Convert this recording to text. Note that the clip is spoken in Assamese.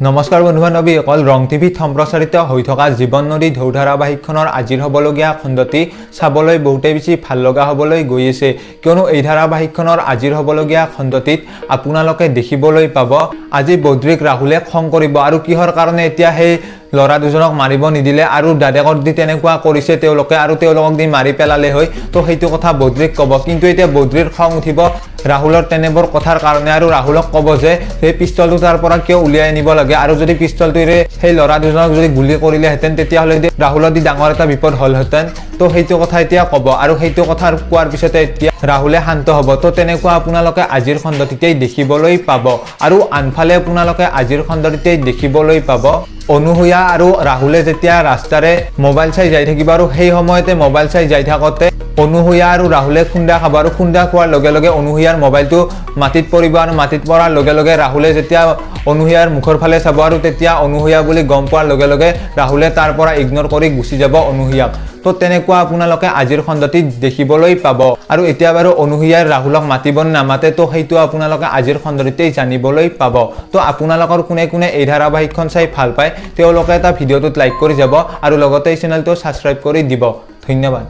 নমস্কাৰ বন্ধু-বান্ধৱী, অকল ৰং টিভিত সম্প্ৰচাৰিত হৈ থকা জীৱন নদী ঢৌ ধাৰাবাহিকখনৰ আজিৰ হ'বলগীয়া খণ্ডটি চাবলৈ বহুতেই বেছি ভাল লগা হ'বলৈ গৈ আছে, কিয়নো এই ধাৰাবাহিকখনৰ আজিৰ হ'বলগীয়া খণ্ডটিত আপোনালোকে দেখিবলৈ পাব আজি বদ্ৰিক ৰাহুলে খং কৰিব আৰু কিহৰ কাৰণে এতিয়া সেই লৰা দুজনক মাৰিব নিদিলে আৰু দাদেকৰ দি তেনেকুৱা কৰিছে তেওঁলোকে আৰু তেওঁলোকক দি মাৰি পেলালে হয়, তো সেইটো কথা বদ্ৰিক ক'ব। কিন্তু এতিয়া বদ্ৰিৰ খং উঠিব ৰাহুলৰ তেনেবোৰ কথাৰ কাৰণে আৰু ৰাহুলক ক'ব যে সেই পিষ্টলটো তাৰ পৰা কিয় উলিয়াই নিব লাগে আৰু যদি পিষ্টলটোৰে সেই লৰা দুজনক যদি গুলি কৰিলেহেঁতেন তেতিয়াহ'লে ৰাহুলৰ দি ডাঙৰ এটা বিপদ হ'লহেঁতেন। তো সেইটো কথা এতিয়া ক'ব আৰু সেইটো কথা কোৱাৰ পিছতে এতিয়া ৰাহুলে শান্ত হ'ব। তো তেনেকুৱা আপোনালোকে আজিৰ খণ্ডটিতেই দেখিবলৈ পাব আৰু আনফালে আপোনালোকে আজিৰ খণ্ডটিতেই দেখিবলৈ পাব অনুসূয়া আৰু ৰাহুলে যেতিয়া ৰাস্তাৰে মোবাইল চাই যাই থাকিব আৰু সেই সময়তে মোবাইল চাই যাই থাকোঁতে অনুসূয়া আৰু ৰাহুলে খুন্দা খাব আৰু খুন্দা খোৱাৰ লগে লগে অনুসূয়াৰ মোবাইলটো মাটিত পৰিব আৰু মাটিত পৰাৰ লগে লগে ৰাহুলে যেতিয়া অনুসূয়াৰ মুখৰ ফালে চাব আৰু তেতিয়া অনুসূয়া বুলি গম পোৱাৰ লগে লগে ৰাহুলে তাৰ পৰা ইগনোৰ কৰি গুচি যাব অনুসূয়াক। তো তেনেকুৱা আপোনালোকে আজিৰ খণ্ডটিত দেখিবলৈ পাব আৰু এতিয়া বাৰু অনুসূয়াৰ ৰাহুলক মাতিব নামাতে তো সেইটো আপোনালোকে আজিৰ খণ্ডটিতেই জানিবলৈ পাব। তো আপোনালোকৰ কোনে কোনে এই ধাৰাবাহিকখন চাই ভাল পায় তেওঁলোকে এটা ভিডিঅ'টোত লাইক কৰি যাব আৰু লগতে এই চেনেলটো ছাবস্ক্ৰাইব কৰি দিব। ধন্যবাদ।